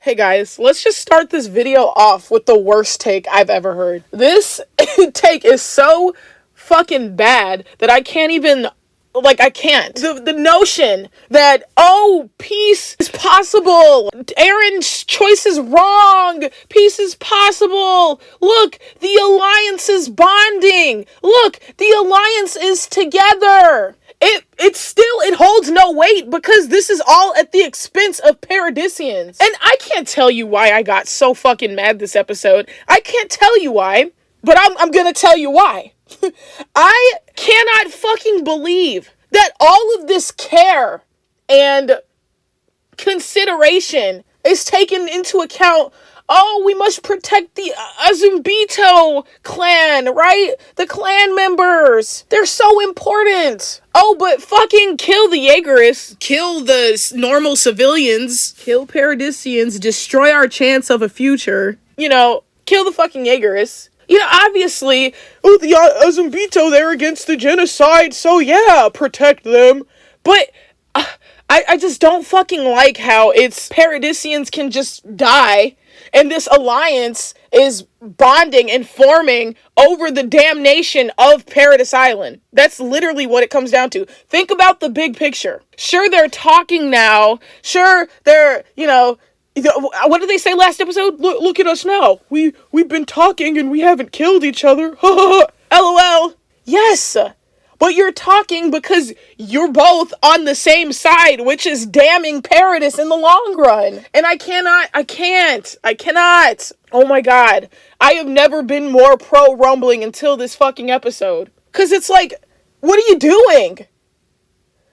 Hey guys, let's just start this video off with the worst take I've ever heard. This take is so fucking bad that I can't even, I can't. The notion that, oh, peace is possible. Aaron's choice is wrong. Peace is possible. Look, the alliance is bonding. Look, the alliance is together. It holds no weight because this is all at the expense of Paradisians. And I can't tell you why I got so fucking mad this episode. I can't tell you why, but I'm gonna tell you why. I cannot fucking believe that all of this care and consideration is taken into account. Oh, we must protect the Azumbito clan, right? The clan members. They're so important. Oh, but fucking kill the Jaegerists. Kill the normal civilians. Kill Paradisians. Destroy our chance of a future. Kill the fucking Jaegerists. Obviously, the Azumbito, they're against the genocide, so yeah, protect them. But I just don't fucking like how it's Paradisians can just die, and this alliance is bonding and forming over the damnation of Paradise Island. That's literally what it comes down to. Think about the big picture. Sure, they're talking now. Sure, they're, what did they say last episode? Look at us now. We've been talking and we haven't killed each other. LOL. Yes. But you're talking because you're both on the same side, which is damning Paradis in the long run. And I cannot. Oh my god. I have never been more pro-rumbling until this fucking episode. Because it's like, what are you doing?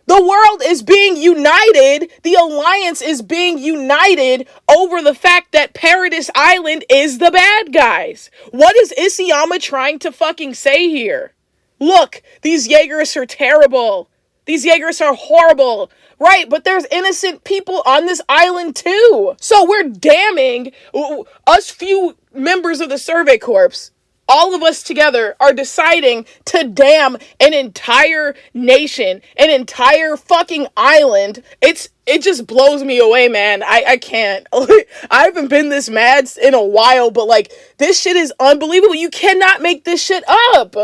The world is being united. The alliance is being united over the fact that Paradise Island is the bad guys. What is Isayama trying to fucking say here? Look, these Jaegerists are terrible. These Jaegerists are horrible. Right, but there's innocent people on this island too. So we're damning us few members of the Survey Corps. All of us together are deciding to damn an entire nation, an entire fucking island. It just blows me away, man. I can't. I haven't been this mad in a while, but this shit is unbelievable. You cannot make this shit up.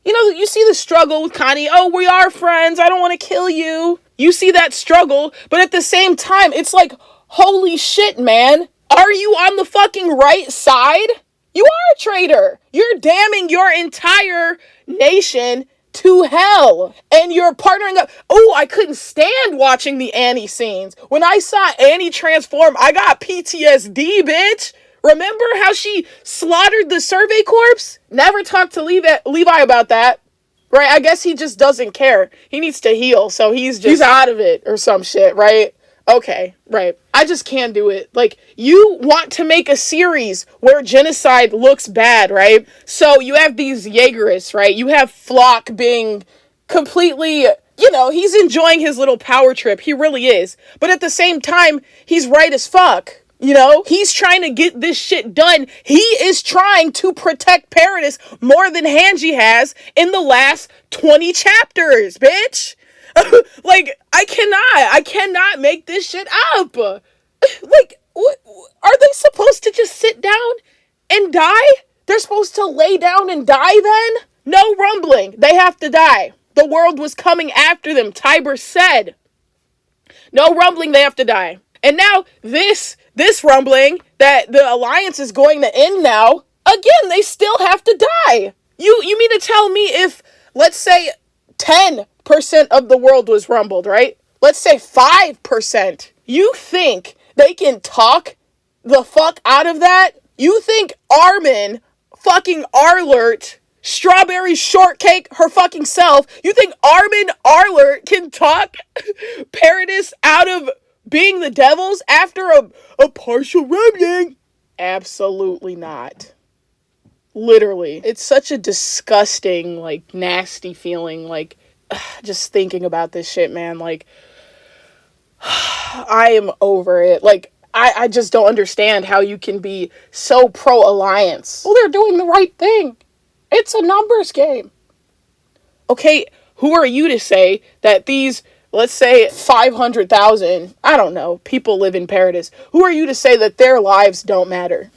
You see the struggle with Connie. Oh, we are friends. I don't want to kill you. You see that struggle, but at the same time, it's like, holy shit, man. Are you on the fucking right side? You are a traitor. You're damning your entire nation to hell. And you're partnering up. Oh, I couldn't stand watching the Annie scenes. When I saw Annie transform, I got PTSD, bitch. Remember how she slaughtered the Survey Corps? Never talked to Levi about that. Right? I guess he just doesn't care. He needs to heal, so he's out of it or some shit, right? Okay, right. I just can't do it. You want to make a series where genocide looks bad, right? So you have these Jaegerists, right? You have Flock being completely, he's enjoying his little power trip. He really is. But at the same time, he's right as fuck. He's trying to get this shit done. He is trying to protect Paradis more than Hanji has in the last 20 chapters, bitch. I cannot make this shit up. What, are they supposed to just sit down and die? They're supposed to lay down and die then? No rumbling. They have to die. The world was coming after them. Tiber said. No rumbling, they have to die. And now this rumbling that the alliance is going to end now, again, they still have to die. You mean to tell me if, let's say, 10% of the world was rumbled, right? Let's say 5%. You think they can talk the fuck out of that? You think Armin, fucking Arlert, Strawberry Shortcake, her fucking self, you think Armin Arlert can talk Paradis out of being the devils after a partial rumbling? Absolutely not. Literally. It's such a disgusting, nasty feeling, just thinking about this shit, man. I am over it. I just don't understand how you can be so pro-alliance. Well, they're doing the right thing. It's a numbers game. Okay, who are you to say that these let's say 500,000, I don't know, people live in Paradis. Who are you to say that their lives don't matter?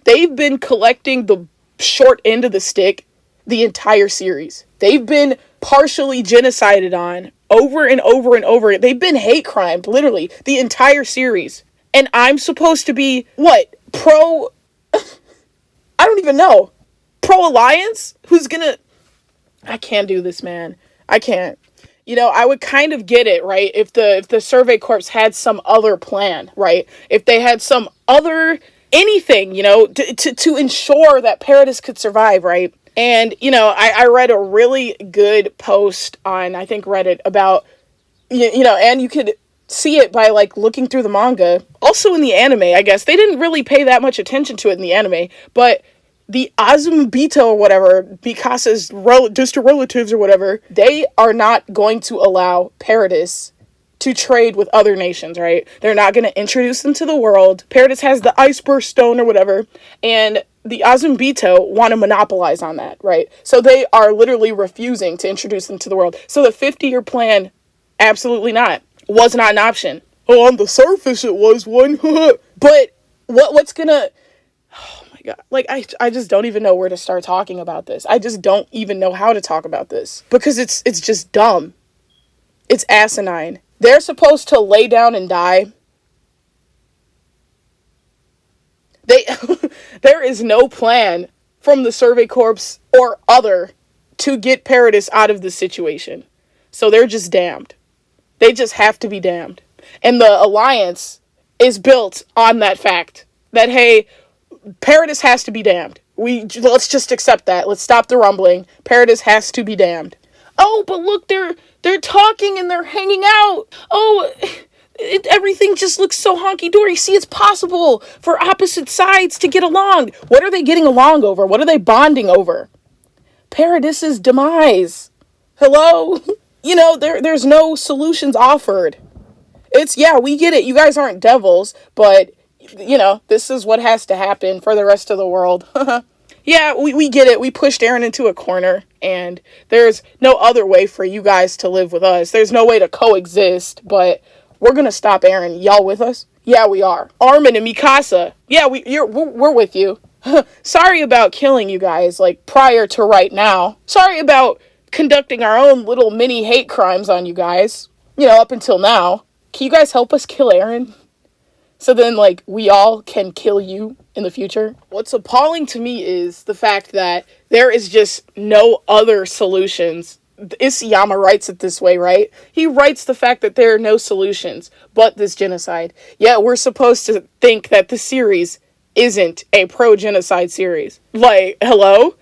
They've been collecting the short end of the stick the entire series. They've been partially genocided on over and over and over. They've been hate crimed, literally, the entire series. And I'm supposed to be, what, pro... I don't even know. Pro-alliance? Who's gonna... I can't do this, man. I can't. You know, I would kind of get it, right? If the Survey Corps had some other plan, right? If they had some other anything, you know, to ensure that Paradis could survive, right? And, you know, I read a really good post on, I think, Reddit about, you know, and you could see it by, like, looking through the manga. Also in the anime, I guess. They didn't really pay that much attention to it in the anime, but the Azumabito or whatever, Mikasa's distant relatives or whatever, they are not going to allow Paradis to trade with other nations, right? They're not going to introduce them to the world. Paradis has the Iceberg Stone or whatever, and the Azumabito want to monopolize on that, right? So they are literally refusing to introduce them to the world. So the 50-year plan, absolutely not, was not an option. Oh, on the surface it was one, but what's gonna... God. Like, I just don't even know where to start talking about this. I just don't even know how to talk about this. Because it's just dumb. It's asinine. They're supposed to lay down and die. There is no plan from the Survey Corps or other to get Paradis out of this situation. So they're just damned. They just have to be damned. And the alliance is built on that fact. That, hey... Paradis has to be damned. Let's just accept that. Let's stop the rumbling. Paradis has to be damned. Oh, but look, they're talking and they're hanging out. Oh, everything just looks so honky-dory. See, it's possible for opposite sides to get along. What are they getting along over? What are they bonding over? Paradis's demise. Hello? You know, there's no solutions offered. It's, yeah, we get it. You guys aren't devils, but... you know, this is what has to happen for the rest of the world. Yeah, we get it. We pushed Eren into a corner, and there's no other way for you guys to live with us. There's no way to coexist, but we're gonna stop Eren. Y'all with us? Yeah, we are. Armin and Mikasa. Yeah, we're with you. Sorry about killing you guys, like, prior to right now. Sorry about conducting our own little mini hate crimes on you guys. You know, up until now. Can you guys help us kill Eren? So then, like, we all can kill you in the future. What's appalling to me is the fact that there is just no other solutions. Isayama writes it this way, right? He writes the fact that there are no solutions but this genocide. Yet we're supposed to think that the series isn't a pro-genocide series. Like, hello?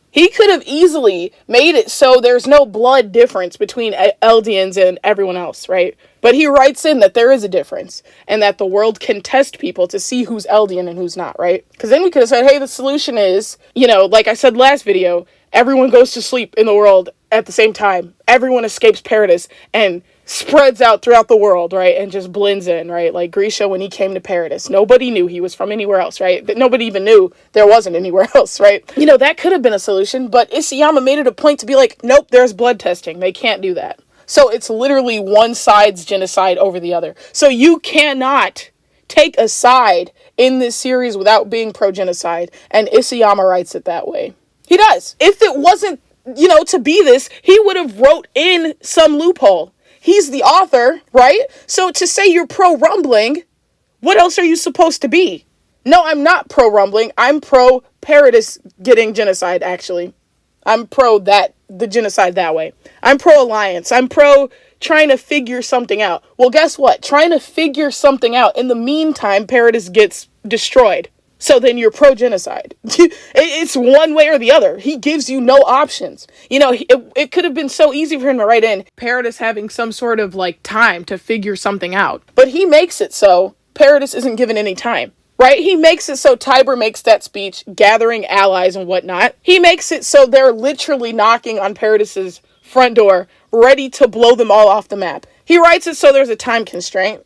He could have easily made it so there's no blood difference between Eldians and everyone else, right? But he writes in that there is a difference, and that the world can test people to see who's Eldian and who's not, right? Because then we could have said, hey, the solution is, you know, like I said last video, everyone goes to sleep in the world at the same time. Everyone escapes Paradis and spreads out throughout the world, right? And just blends in, right? Like Grisha when he came to Paradis. Nobody knew he was from anywhere else, right? Nobody even knew there wasn't anywhere else, right? You know, that could have been a solution, but Isayama made it a point to be like, nope, there's blood testing. They can't do that. So it's literally one side's genocide over the other. So you cannot take a side in this series without being pro-genocide. And Isayama writes it that way. He does. If it wasn't, you know, to be this, he would have wrote in some loophole. He's the author, right? So to say you're pro-rumbling, what else are you supposed to be? No, I'm not pro-rumbling. I'm pro-Paradis getting genocide, actually. I'm pro the genocide that way. I'm pro-alliance. I'm pro trying to figure something out. Well, guess what? Trying to figure something out. In the meantime, Paradis gets destroyed. So then you're pro-genocide. It's one way or the other. He gives you no options. You know, it could have been so easy for him to write in Paradis having some sort of, like, time to figure something out. But he makes it so Paradis isn't given any time. Right? He makes it so Tiber makes that speech, gathering allies and whatnot. He makes it so they're literally knocking on Paradis's front door, ready to blow them all off the map. He writes it so there's a time constraint.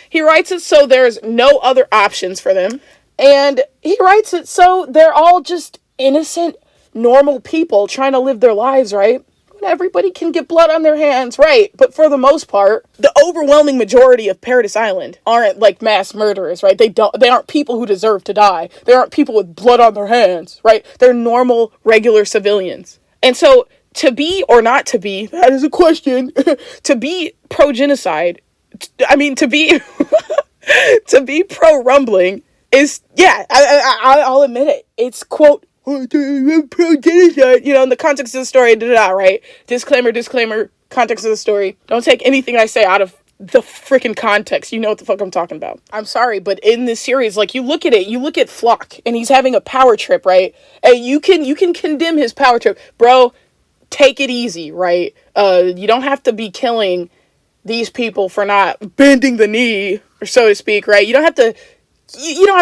He writes it so there's no other options for them. And he writes it so they're all just innocent, normal people trying to live their lives, right? everybody can get blood on their hands, right? But for the most part, the overwhelming majority of Paradise Island aren't like mass murderers, right? They aren't people who deserve to die. They aren't people with blood on their hands, right? They're normal, regular civilians. And so to be or not to be, that is a question. To be pro-genocide, to be to be pro-rumbling is, yeah, I'll admit it. It's, quote, pro-genocide, in the context of the story, right? Disclaimer, context of the story. Don't take anything I say out of the freaking context. You know what the fuck I'm talking about. I'm sorry, but in this series, like, you look at Flock, and he's having a power trip, right? And you can condemn his power trip. Bro, take it easy, right? You don't have to be killing these people for not bending the knee, or so to speak, right? You don't have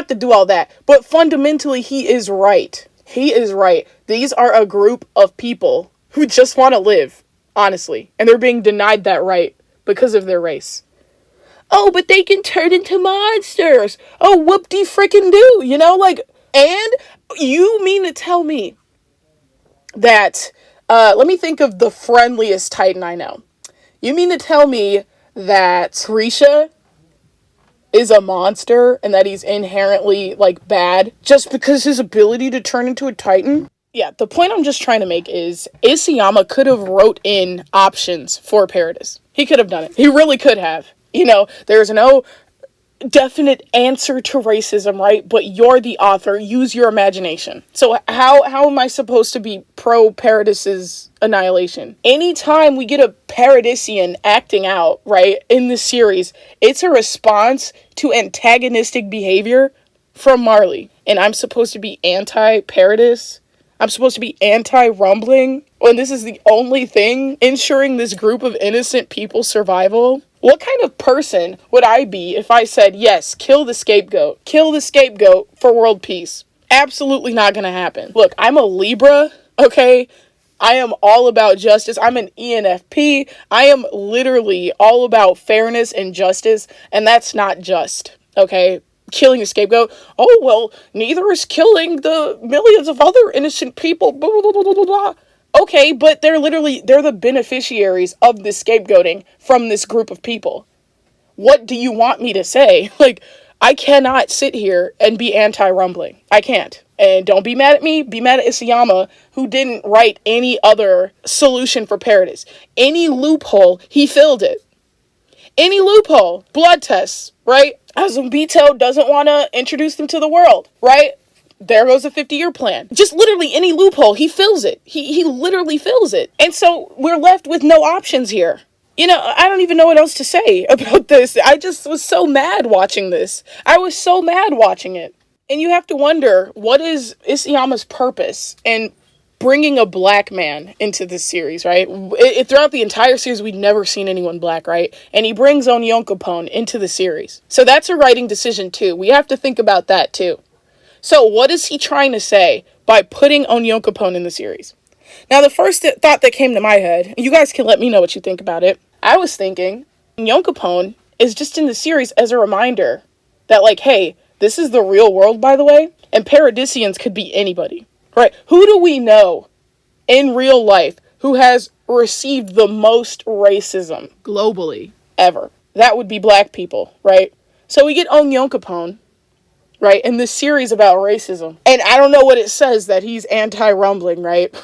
to do all that. But fundamentally, he is right. He is right. These are a group of people who just want to live, honestly. And they're being denied that right because of their race. Oh, but they can turn into monsters. Oh, whoop-de-frickin-do, and you mean to tell me that, let me think of the friendliest Titan I know. You mean to tell me that Grisha is a monster and that he's inherently, bad just because his ability to turn into a Titan? Yeah, the point I'm just trying to make is Isayama could have wrote in options for Paradis. He could have done it. He really could have. There's no definite answer to racism, right? But you're the author. Use your imagination. So how am I supposed to be pro Paradis's annihilation? Anytime we get a Paradisian acting out, right, in this series, it's a response to antagonistic behavior from Marley. And I'm supposed to be anti-Paradis? I'm supposed to be anti-rumbling? When this is the only thing ensuring this group of innocent people's survival? What kind of person would I be if I said, yes, kill the scapegoat? Kill the scapegoat for world peace. Absolutely not gonna happen. Look, I'm a Libra, okay? I am all about justice. I'm an ENFP. I am literally all about fairness and justice, and that's not just, okay? Killing a scapegoat. Oh, well, neither is killing the millions of other innocent people, blah, blah, blah, blah, blah, blah. Okay, but they're the beneficiaries of this scapegoating from this group of people. What do you want me to say? I cannot sit here and be anti-rumbling. I can't. And don't be mad at me. Be mad at Isayama, who didn't write any other solution for Paradis. Any loophole, he filled it. Any loophole. Blood tests, right? Azumabito doesn't want to introduce them to the world, right? There goes a 50-year plan. Just literally any loophole, he fills it. He literally fills it. And so we're left with no options here. I don't even know what else to say about this. I just was so mad watching this. I was so mad watching it. And you have to wonder, what is Isayama's purpose in bringing a black man into this series, right? Throughout the entire series, we'd never seen anyone black, right? And he brings Onyonkopon into the series. So that's a writing decision, too. We have to think about that, too. So what is he trying to say by putting Onyonkopon in the series? Now, the first thought that came to my head, you guys can let me know what you think about it. I was thinking Onyonkopon is just in the series as a reminder that, hey, this is the real world, by the way, and Paradisians could be anybody, right? Who do we know in real life who has received the most racism globally ever? That would be black people, right? So we get Onyonkopon, right, in this series about racism. And I don't know what it says that he's anti-rumbling, right?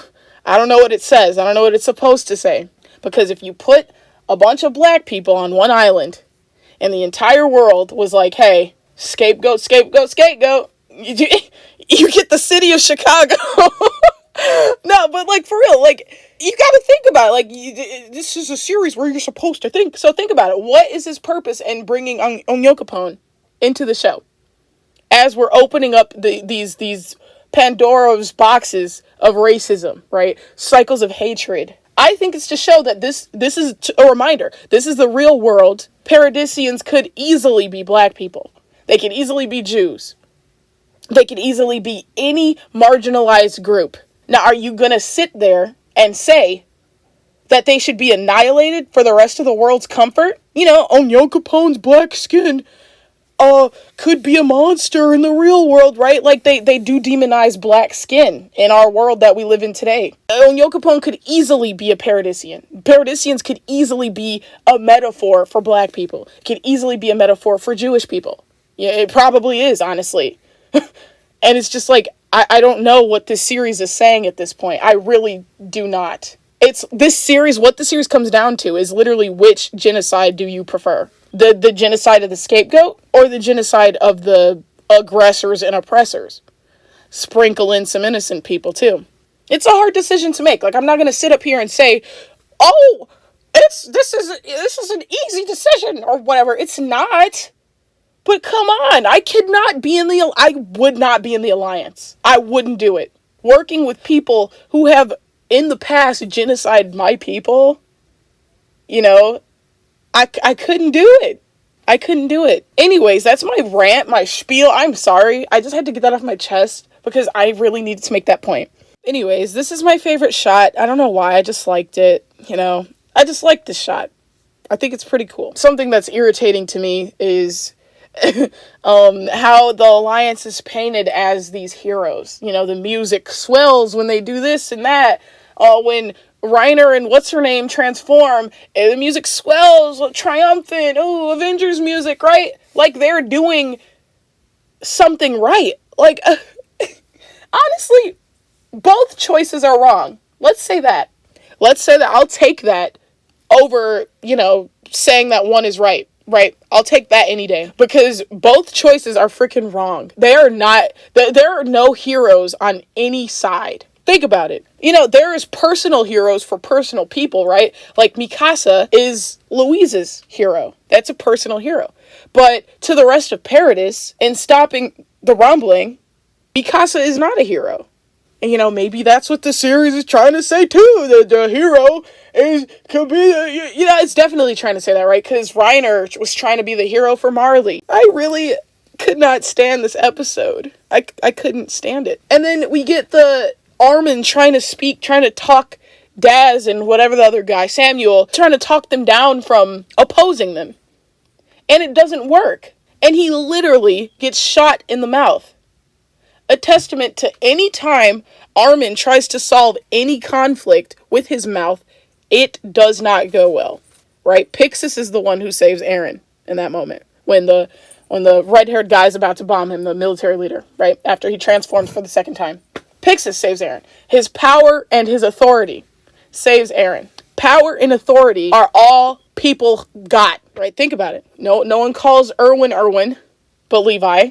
I don't know what it says. I don't know what it's supposed to say. Because if you put a bunch of black people on one island, and the entire world was like, hey, scapegoat, scapegoat, scapegoat, you get the city of Chicago. No, but for real, you gotta think about it. This is a series where you're supposed to think. So think about it. What is his purpose in bringing Onyonkopon into the show? As we're opening up these Pandora's boxes of racism, right? Cycles of hatred. I think it's to show that this is a reminder. This is the real world. Paradisians could easily be black people. They could easily be Jews. They could easily be any marginalized group. Now, are you going to sit there and say that they should be annihilated for the rest of the world's comfort? Onyokopon's black skin. could be a monster in the real world, right? Like, they do demonize black skin in our world that we live in today. Onyokapone could easily be a Paradisian. Paradisians could easily be a metaphor for black people. Could easily be a metaphor for Jewish people. Yeah, it probably is, honestly. And it's just like, I don't know what this series is saying at this point. I really do not. What the series comes down to is literally, which genocide do you prefer? The genocide of the scapegoat, or the genocide of the aggressors and oppressors? Sprinkle in some innocent people too. It's a hard decision to make. Like, I'm not going to sit up here and say, oh, this is an easy decision or whatever. It's not. But come on, I would not be in the alliance. I wouldn't do it. Working with people who have in the past genocided my people, I couldn't do it. I couldn't do it. Anyways, that's my rant, my spiel. I'm sorry. I just had to get that off my chest because I really needed to make that point. Anyways, this is my favorite shot. I don't know why. I just liked it. I just like this shot. I think it's pretty cool. Something that's irritating to me is how the Alliance is painted as these heroes. The music swells when they do this and that. When Reiner and what's-her-name transform, the music swells, triumphant, Avengers music, right? Like, they're doing something right. Like, honestly, both choices are wrong. Let's say that. I'll take that over, saying that one is right. Right? I'll take that any day. Because both choices are freaking wrong. There are no heroes on any side. Think about it. There is personal heroes for personal people, right? Like, Mikasa is Louise's hero. That's a personal hero. But to the rest of Paradis, in stopping the rumbling, Mikasa is not a hero. And, maybe that's what the series is trying to say, too. That the hero could be, it's definitely trying to say that, right? Because Reiner was trying to be the hero for Marley. I really could not stand this episode. I couldn't stand it. And then we get the Armin trying to talk Daz and whatever the other guy, Samuel, trying to talk them down from opposing them. And it doesn't work. And he literally gets shot in the mouth. A testament to any time Armin tries to solve any conflict with his mouth, it does not go well, right? Pixis is the one who saves Eren in that moment when the red-haired guy's about to bomb him, the military leader, right? After he transforms for the second time. Pixis saves Eren. His power and his authority saves Eren. Power and authority are all people got, right? Think about it. No one calls Erwin, but Levi.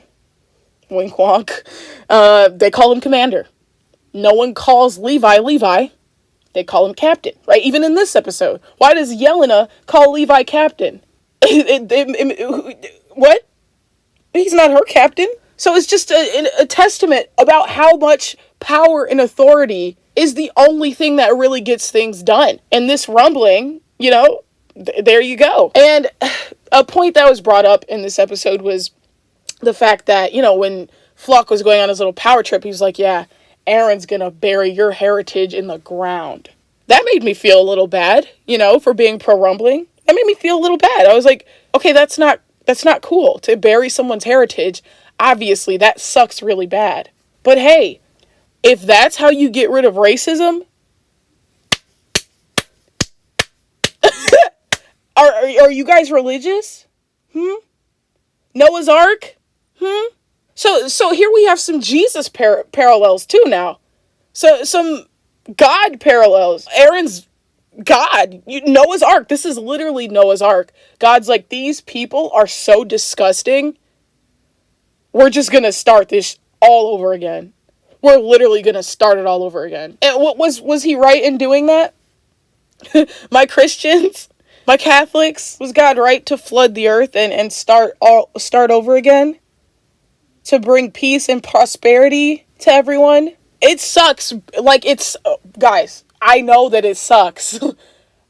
Wink wonk. They call him Commander. No one calls Levi. They call him Captain, right? Even in this episode. Why does Yelena call Levi Captain? What? He's not her captain. So it's just a testament about how much power and authority is the only thing that really gets things done. And this rumbling, there you go. And a point that was brought up in this episode was the fact that, when Floch was going on his little power trip, he was like, yeah, Eren's gonna bury your heritage in the ground. That made me feel a little bad, for being pro-rumbling. That made me feel a little bad. I was like, okay, that's not cool to bury someone's heritage. Obviously, that sucks really bad. But hey, if that's how you get rid of racism, are you guys religious? Noah's Ark? So here we have some Jesus parallels too now. So some God parallels. Eren's God. Noah's Ark. This is literally Noah's Ark. God's like, these people are so disgusting. We're just going to start this all over again. We're literally going to start it all over again. And was he right in doing that? My Christians, my Catholics, was God right to flood the earth and start over again? To bring peace and prosperity to everyone? It sucks. Guys, I know that it sucks.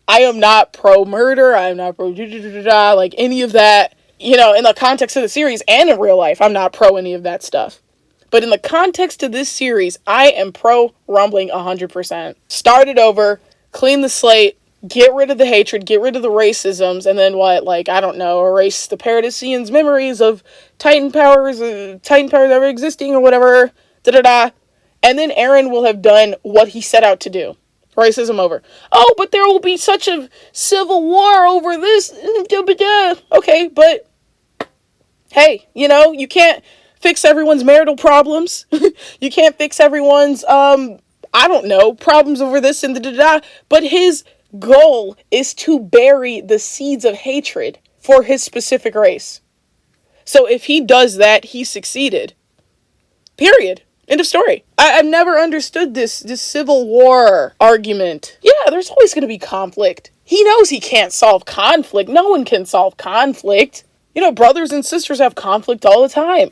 I am not pro-murder. I'm not like any of that. In the context of the series and in real life, I'm not pro any of that stuff. But in the context of this series, I am pro-rumbling 100%. Start it over, clean the slate, get rid of the hatred, get rid of the racisms, and then what? Like, I don't know, erase the Paradisians' memories of Titan powers ever existing or whatever. Da da da. And then Eren will have done what he set out to do. Racism over. Oh, but there will be such a civil war over this. Okay, but hey, you know, you can't fix everyone's marital problems. You can't fix everyone's, I don't know, problems over this and da-da-da. But his goal is to bury the seeds of hatred for his specific race. So if he does that, he succeeded. Period. End of story. I've never understood this civil war argument. Yeah, there's always going to be conflict. He knows he can't solve conflict. No one can solve conflict. You know, brothers and sisters have conflict all the time.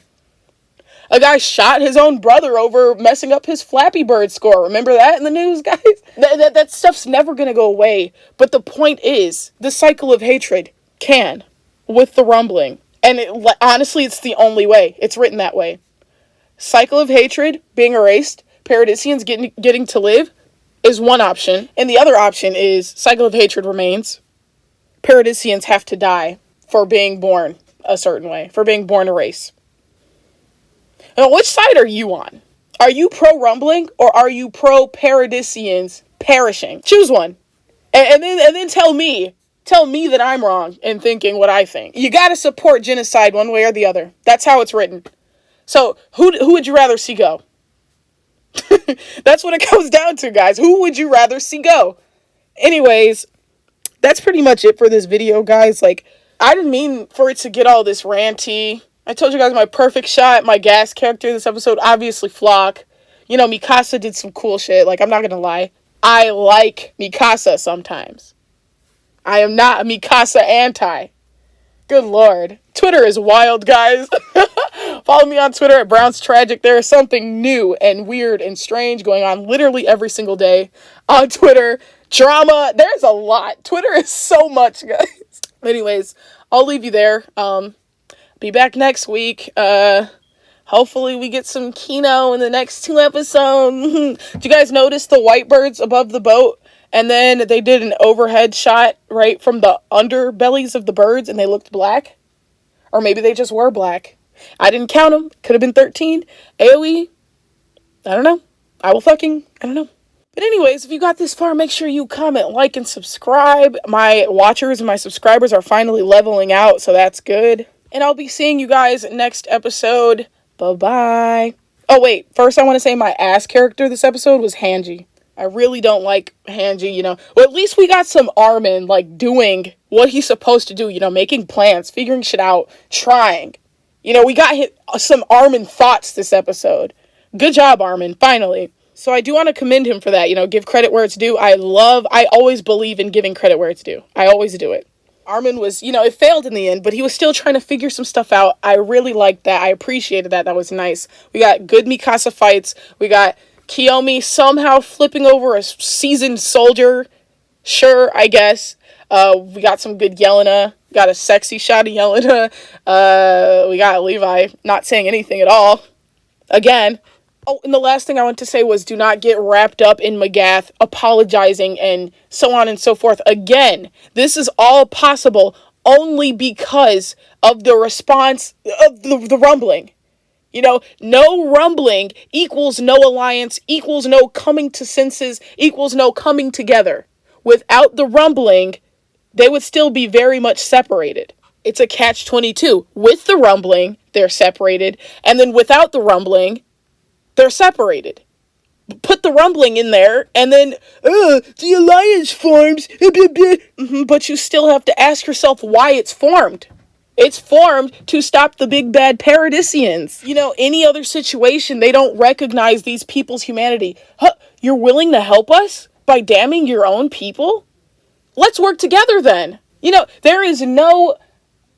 A guy shot his own brother over messing up his Flappy Bird score. Remember that in the news, guys? That stuff's never going to go away. But the point is, the cycle of hatred can, with the rumbling. And honestly, it's the only way. It's written that way. Cycle of hatred being erased, Paradisians getting to live is one option. And the other option is cycle of hatred remains. Paradisians have to die for being born a certain way, for being born a race. Now, which side are you on? Are you pro-rumbling or are you pro-Paradisians perishing? Choose one. And then tell me that I'm wrong in thinking what I think. You gotta support genocide one way or the other. That's how it's written. So, who would you rather see go? That's what it comes down to, guys. Who would you rather see go? Anyways, that's pretty much it for this video, guys. Like, I didn't mean for it to get all this ranty. I told you guys my perfect shot, my gas character this episode, obviously Flock. You know, Mikasa did some cool shit. Like, I'm not gonna lie. I like Mikasa sometimes. I am not a Mikasa anti. Good lord. Twitter is wild, guys. Follow me on Twitter at Brown's Tragic. There is something new and weird and strange going on literally every single day on Twitter. Drama. There's a lot. Twitter is so much, guys. Anyways, I'll leave you there. Be back next week. Hopefully we get some Kino in the next 2 episodes. Did you guys notice the white birds above the boat? And then they did an overhead shot right from the underbellies of the birds and they looked black. Or maybe they just were black. I didn't count them. Could have been 13. AoE. I don't know. I don't know. But anyways, if you got this far, make sure you comment, like, and subscribe. My watchers and my subscribers are finally leveling out, so that's good. And I'll be seeing you guys next episode. Bye-bye. Oh, wait. First, I want to say my ass character this episode was Hanji. I really don't like Hanji, you know. Well, at least we got some Armin, like, doing what he's supposed to do, you know, making plans, figuring shit out, trying. You know, we got some Armin thoughts this episode. Good job, Armin, finally. So I do want to commend him for that, you know, give credit where it's due. I always believe in giving credit where it's due. I always do it. Armin was, you know, it failed in the end, but he was still trying to figure some stuff out. I really liked that. I appreciated that. That was nice. We got good Mikasa fights. We got Kiyomi somehow flipping over a seasoned soldier. Sure, I guess. We got some good Yelena. Got a sexy shot of Yelena. We got Levi not saying anything at all. Again. Oh, and the last thing I want to say was do not get wrapped up in Magath apologizing and so on and so forth. Again, this is all possible only because of the response of the rumbling. You know, no rumbling equals no alliance, equals no coming to senses, equals no coming together. Without the rumbling, they would still be very much separated. It's a catch-22. With the rumbling, they're separated. And then without the rumbling, they're separated. Put the rumbling in there, and then, the alliance forms. But you still have to ask yourself why it's formed. It's formed to stop the big bad Paradisians. You know, any other situation, they don't recognize these people's humanity. Huh, you're willing to help us by damning your own people? Let's work together then. You know, there is no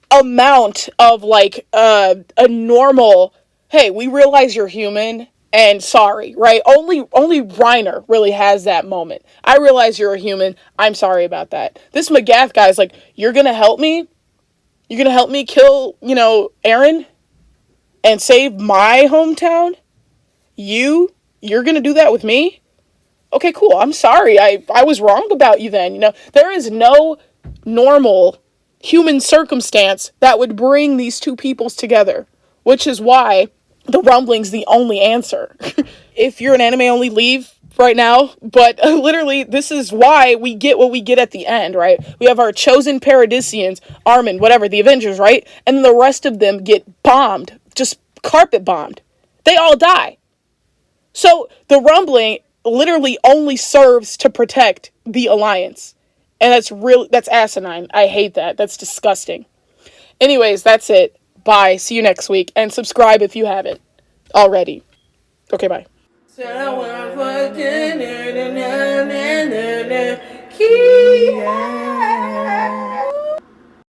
amount of, like, a normal, hey, we realize you're human, and sorry, right? Only Reiner really has that moment. I realize you're a human. I'm sorry about that. This Magath guy's like, you're gonna help me? You're gonna help me kill, you know, Eren? And save my hometown? You're gonna do that with me? Okay, cool. I'm sorry. I was wrong about you then. There is no normal human circumstance that would bring these two peoples together, which is why the rumbling's the only answer. If you're an anime only, leave right now. But literally, this is why we get what we get at the end, right? We have our chosen Paradisians, Armin, whatever, the Avengers, right? And the rest of them get bombed, just carpet bombed. They all die. So the rumbling literally only serves to protect the Alliance. And that's asinine. I hate that. That's disgusting. Anyways, that's it. Bye. See you next week. And subscribe if you haven't already. Okay, bye.